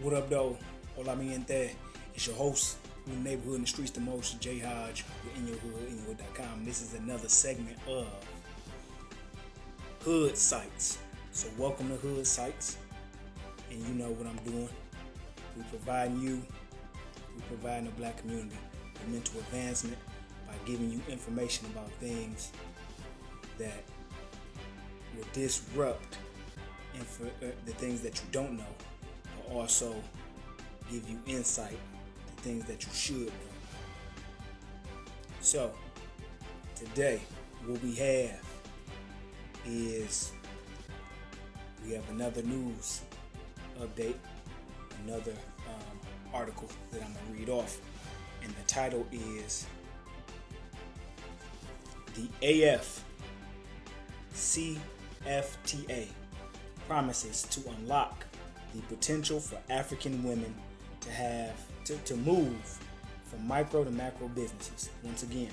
What up, though? Hola, mi gente. It's your host, who in the neighborhood and the streets the most, J Hodge, with In Your Hood, InYourHood.com. This is another segment of Hood Sites. So, welcome to Hood Sites. And you know what I'm doing. We're providing the black community with mental advancement by giving you information about things that will disrupt the things that you don't know, but also give you insight to things that you should know. So, today, what we have is we have another news update, another article that I'm going to read off, and the title is the AFCFTA promises to unlock the potential for African women to move from micro to macro businesses. Once again,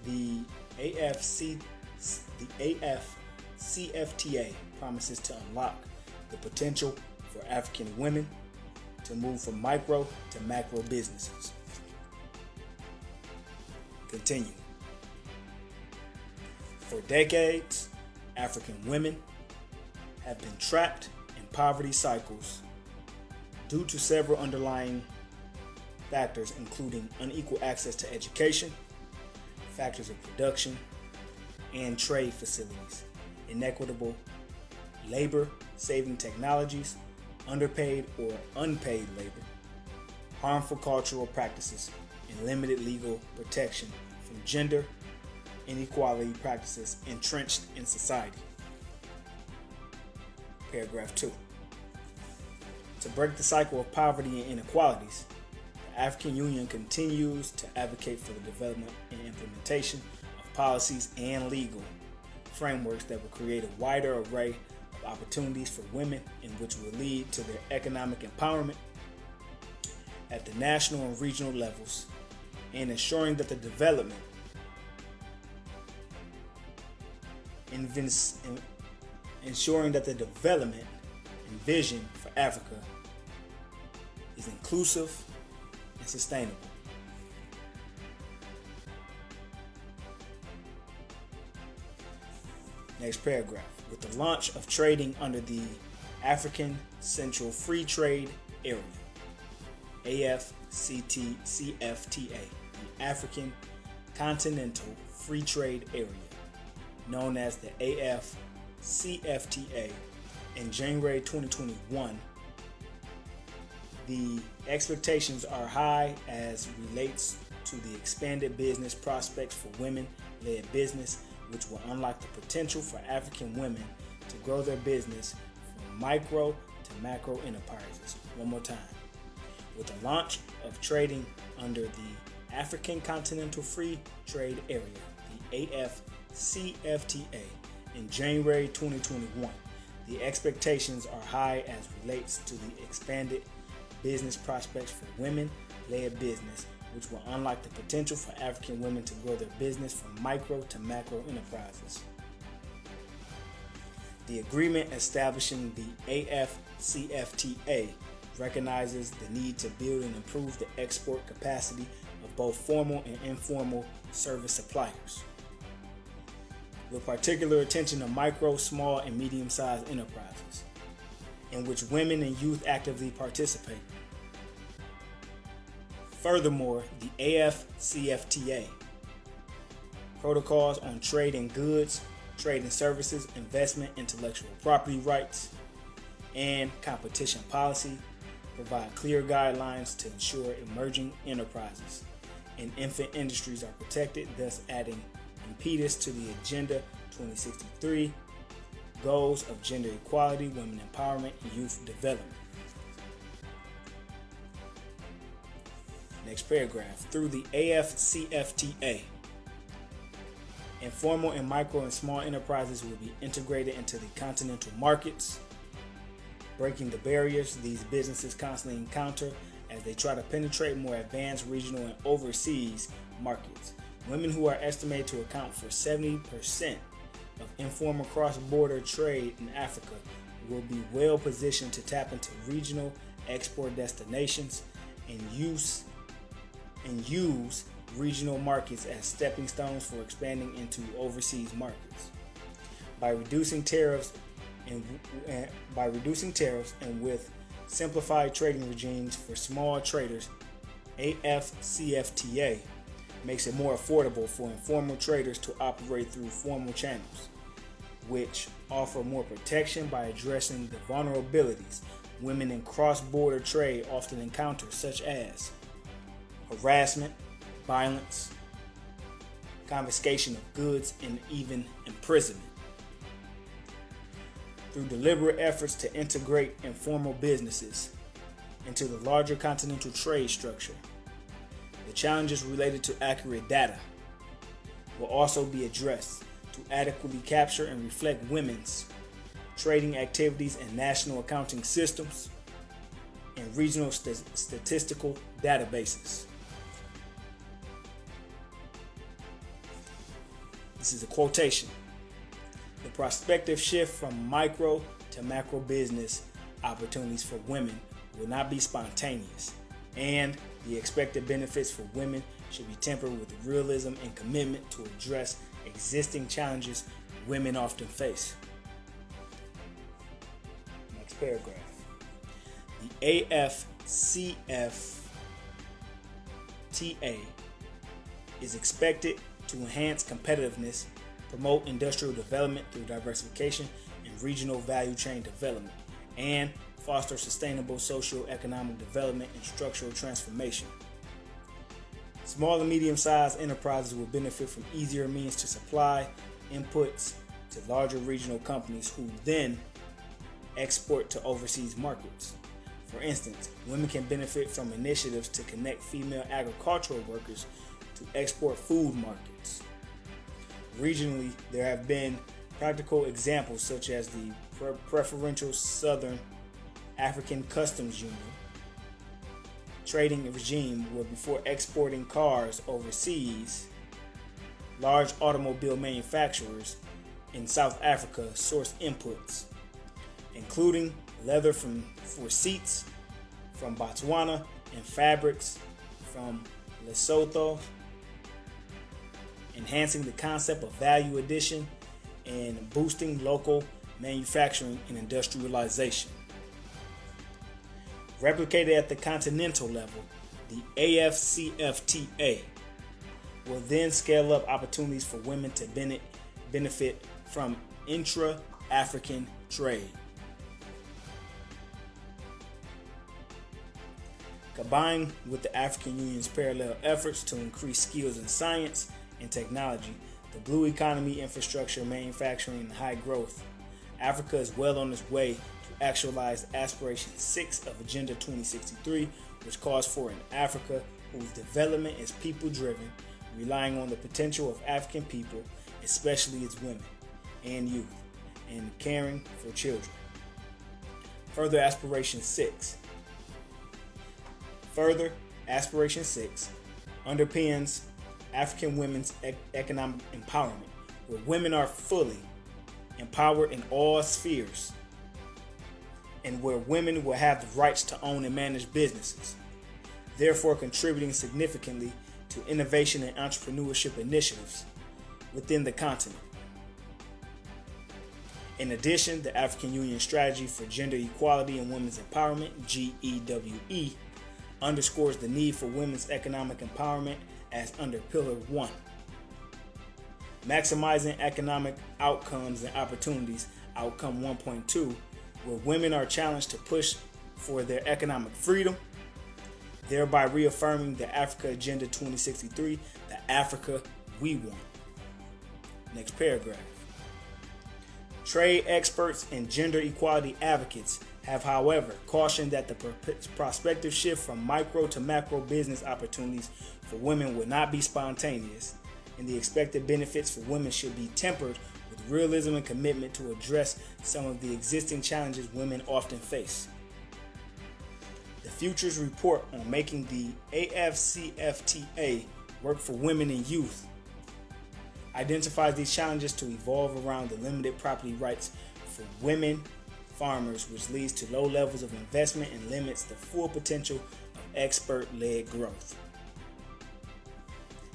the AFCFTA promises to unlock the potential for African women to move from micro to macro businesses. Continue. For decades, African women have been trapped in poverty cycles due to several underlying factors, including unequal access to education, factors of production and trade facilities, inequitable labor-saving technologies, underpaid or unpaid labor, harmful cultural practices, and limited legal protection from gender inequality practices entrenched in society. Paragraph 2. To break the cycle of poverty and inequalities, the African Union continues to advocate for the development and implementation of policies and legal frameworks that will create a wider array of opportunities for women and which will lead to their economic empowerment at the national and regional levels, and ensuring that the development and vision for Africa is inclusive and sustainable. Next paragraph. With the launch of trading under the African Central Free Trade Area, AFCFTA, the African Continental Free Trade Area, known as the AFCFTA, in January 2021, the expectations are high as relates to the expanded business prospects for women-led business, which will unlock the potential for African women to grow their business from micro to macro enterprises. One more time. With the launch of trading under the African Continental Free Trade Area, the AFCFTA, in January 2021, the expectations are high as relates to the expanded business prospects for women-led business, which will unlock the potential for African women to grow their business from micro to macro enterprises. The agreement establishing the AFCFTA recognizes the need to build and improve the export capacity of both formal and informal service suppliers, with particular attention to micro, small, and medium-sized enterprises, in which women and youth actively participate. Furthermore, the AFCFTA protocols on trade in goods, trade in services, investment, intellectual property rights, and competition policy provide clear guidelines to ensure emerging enterprises and infant industries are protected, thus adding impetus to the Agenda 2063 goals of gender equality, women empowerment, and youth development. Next paragraph. Through the AFCFTA, informal and micro and small enterprises will be integrated into the continental markets, breaking the barriers these businesses constantly encounter as they try to penetrate more advanced regional and overseas markets. Women, who are estimated to account for 70% of informal cross-border trade in Africa, will be well positioned to tap into regional export destinations, and use regional markets as stepping stones for expanding into overseas markets. By reducing tariffs and with simplified trading regimes for small traders, AFCFTA makes it more affordable for informal traders to operate through formal channels, which offer more protection by addressing the vulnerabilities women in cross-border trade often encounter, such as harassment, violence, confiscation of goods, and even imprisonment. Through deliberate efforts to integrate informal businesses into the larger continental trade structure, the challenges related to accurate data will also be addressed to adequately capture and reflect women's trading activities in national accounting systems and regional statistical databases. This is a quotation. The prospective shift from micro to macro business opportunities for women will not be spontaneous, and the expected benefits for women should be tempered with realism and commitment to address existing challenges women often face. Next paragraph. The AFCFTA is expected to enhance competitiveness, promote industrial development through diversification and regional value chain development, and foster sustainable socio-economic development and structural transformation. Small and medium-sized enterprises will benefit from easier means to supply inputs to larger regional companies who then export to overseas markets. For instance, women can benefit from initiatives to connect female agricultural workers to export food markets. Regionally, there have been practical examples such as the preferential Southern African Customs Union trading regime, where before exporting cars overseas, large automobile manufacturers in South Africa sourced inputs, including leather for seats from Botswana and fabrics from Lesotho, enhancing the concept of value addition and boosting local manufacturing and industrialization. Replicated at the continental level, the AFCFTA will then scale up opportunities for women to benefit from intra-African trade. Combined with the African Union's parallel efforts to increase skills in science and technology, the blue economy, infrastructure, manufacturing, and high growth, Africa is well on its way to actualize Aspiration 6 of Agenda 2063, which calls for an Africa whose development is people-driven, relying on the potential of African people, especially its women and youth, and caring for children. Further, Aspiration 6 underpins African women's economic empowerment, where women are fully empowered in all spheres, and where women will have the rights to own and manage businesses, therefore contributing significantly to innovation and entrepreneurship initiatives within the continent. In addition, the African Union Strategy for Gender Equality and Women's Empowerment, GEWE, underscores the need for women's economic empowerment as under Pillar 1. Maximizing economic outcomes and opportunities, Outcome 1.2, where women are challenged to push for their economic freedom, thereby reaffirming the Africa Agenda 2063, the Africa we want. Next paragraph. Trade experts and gender equality advocates have, however, cautioned that the prospective shift from micro to macro business opportunities for women will not be spontaneous, and the expected benefits for women should be tempered with realism and commitment to address some of the existing challenges women often face. The Futures Report on Making the AFCFTA Work for Women and Youth identifies these challenges to evolve around the limited property rights for women farmers, which leads to low levels of investment and limits the full potential of expert-led growth.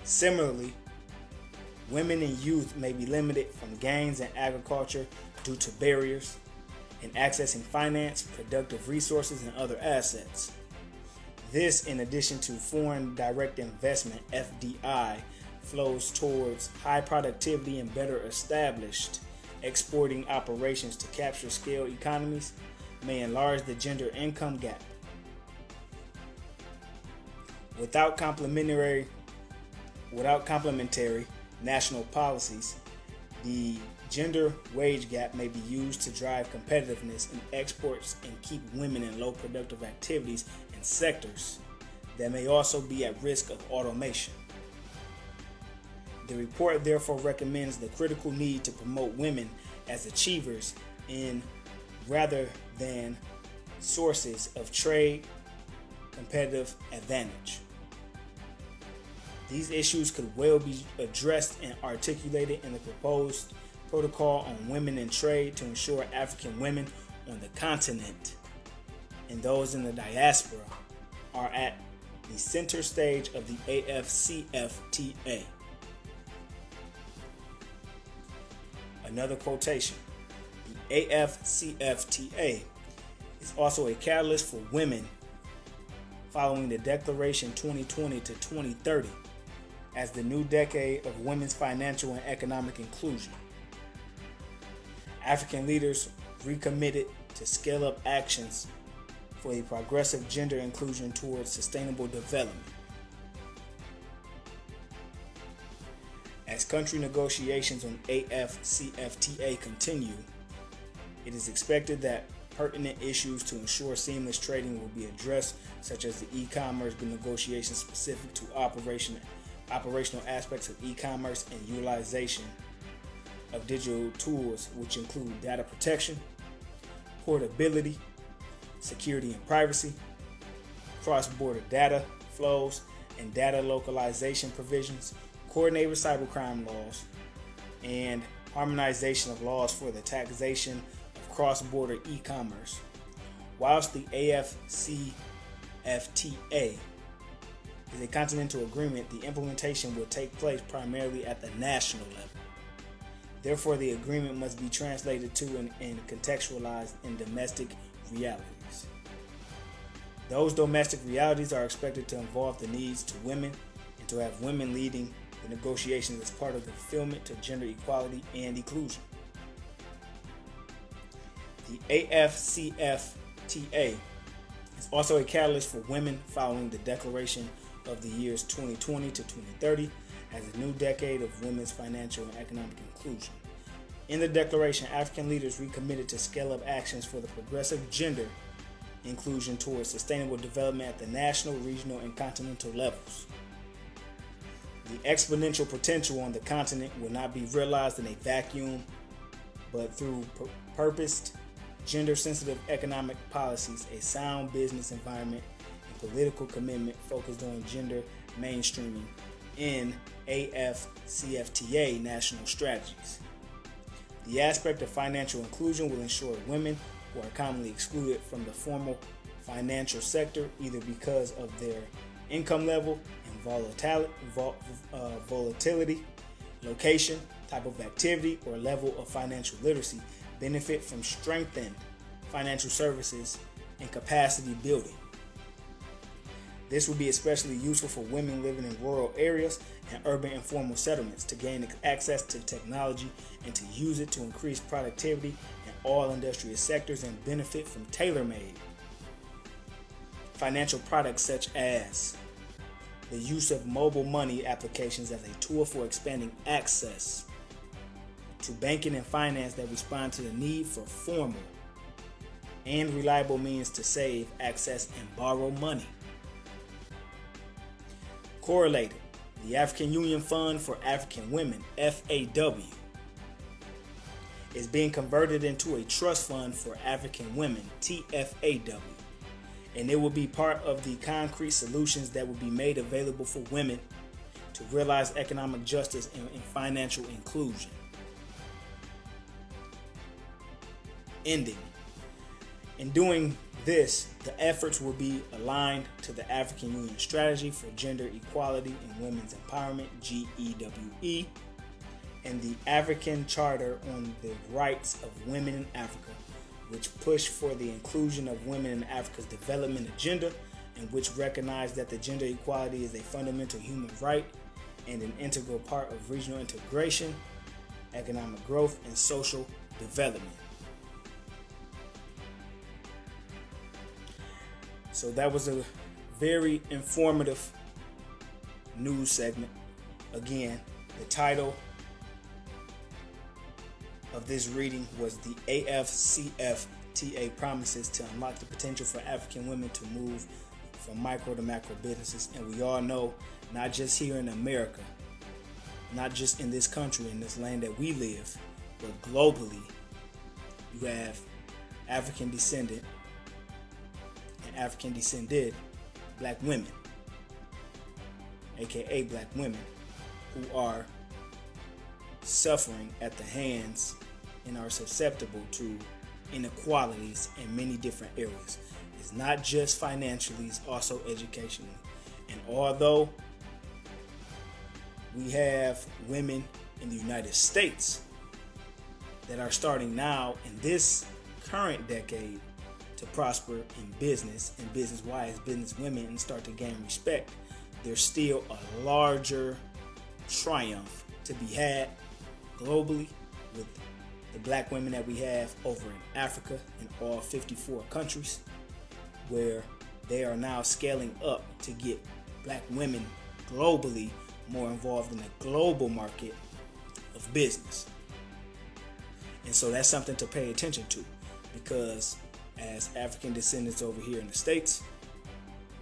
Similarly, women and youth may be limited from gains in agriculture due to barriers in accessing finance, productive resources, and other assets. This, in addition to foreign direct investment (FDI), flows towards high productivity and better established exporting operations to capture scale economies, may enlarge the gender income gap. Without complementary national policies, the gender wage gap may be used to drive competitiveness in exports and keep women in low productive activities and sectors that may also be at risk of automation. The report therefore recommends the critical need to promote women as achievers in rather than sources of trade competitive advantage. These issues could well be addressed and articulated in the proposed protocol on women in trade to ensure African women on the continent and those in the diaspora are at the center stage of the AFCFTA. Another quotation: the AFCFTA is also a catalyst for women following the Declaration 2020 to 2030 as the new decade of women's financial and economic inclusion. African leaders recommitted to scale up actions for a progressive gender inclusion towards sustainable development. As country negotiations on AFCFTA continue, it is expected that pertinent issues to ensure seamless trading will be addressed, such as the e-commerce negotiations specific to operational aspects of e-commerce and utilization of digital tools, which include data protection, portability, security and privacy, cross-border data flows and data localization provisions, coordinated cybercrime laws, and harmonization of laws for the taxation of cross-border e-commerce. Whilst the AFCFTA is a continental agreement, the implementation will take place primarily at the national level. Therefore, the agreement must be translated to and contextualized in domestic realities. Those domestic realities are expected to involve the needs to women and to have women leading the negotiations as part of the fulfillment to gender equality and inclusion. The AFCFTA is also a catalyst for women following the declaration of the years 2020 to 2030 as a new decade of women's financial and economic inclusion. In the declaration, African leaders recommitted to scale up actions for the progressive gender inclusion towards sustainable development at the national, regional, and continental levels. The exponential potential on the continent will not be realized in a vacuum, but through purposed, gender-sensitive economic policies, a sound business environment, and political commitment focused on gender mainstreaming in AFCFTA national strategies. The aspect of financial inclusion will ensure women who are commonly excluded from the formal financial sector, either because of their income level and volatility, location, type of activity, or level of financial literacy, benefit from strengthened financial services and capacity building. This will be especially useful for women living in rural areas and urban informal settlements to gain access to technology and to use it to increase productivity in all industrial sectors and benefit from tailor-made financial products such as the use of mobile money applications as a tool for expanding access to banking and finance that respond to the need for formal and reliable means to save, access, and borrow money. Correlated, the African Union Fund for African Women, FAW, is being converted into a trust fund for African women, TFAW, and it will be part of the concrete solutions that will be made available for women to realize economic justice and financial inclusion. Ending. In doing this, the efforts will be aligned to the African Union Strategy for Gender Equality and Women's Empowerment, GEWE, and the African Charter on the Rights of Women in Africa, which push for the inclusion of women in Africa's development agenda, and which recognize that the gender equality is a fundamental human right and an integral part of regional integration, economic growth, and social development. So that was a very informative news segment. Again, the title of this reading was the AFCFTA promises to unlock the potential for African women to move from micro to macro businesses. And we all know, not just here in America, not just in this country, in this land that we live, but globally, you have African descended and African descended black women, aka black women, who are suffering at the hands and are susceptible to inequalities in many different areas. It's not just financially, it's also educationally. And although we have women in the United States that are starting now in this current decade to prosper in business and business-wise, business women, and start to gain respect, there's still a larger triumph to be had globally with the black women that we have over in Africa in all 54 countries, where they are now scaling up to get black women globally more involved in the global market of business. And so that's something to pay attention to, because as African descendants over here in the States,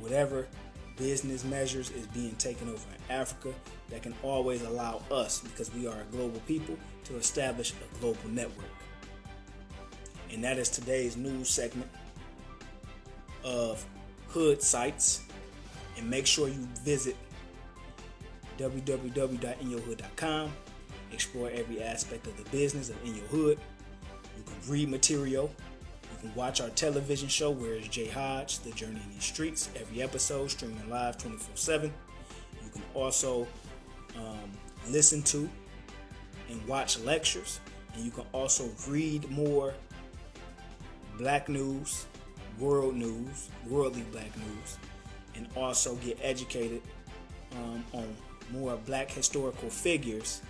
whatever business measures is being taken over in Africa, that can always allow us, because we are a global people, to establish a global network. And that is today's news segment of Hood Sites. And make sure you visit www.inyourhood.com. Explore every aspect of the business of In Your Hood. You can read material. You can watch our television show, Where is Jay Hodge? The Journey in These Streets. Every episode streaming live 24/7. You can also listen to and watch lectures. And you can also read more black news, worldly black news, and also get educated on more black historical figures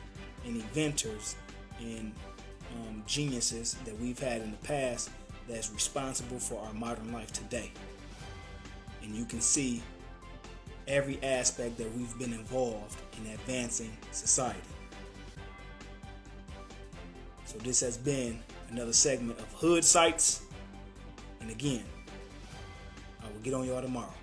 and inventors and geniuses that we've had in the past that's responsible for our modern life today. And you can see every aspect that we've been involved in advancing society. So this has been another segment of Hood Sites. And again, I will get on y'all tomorrow.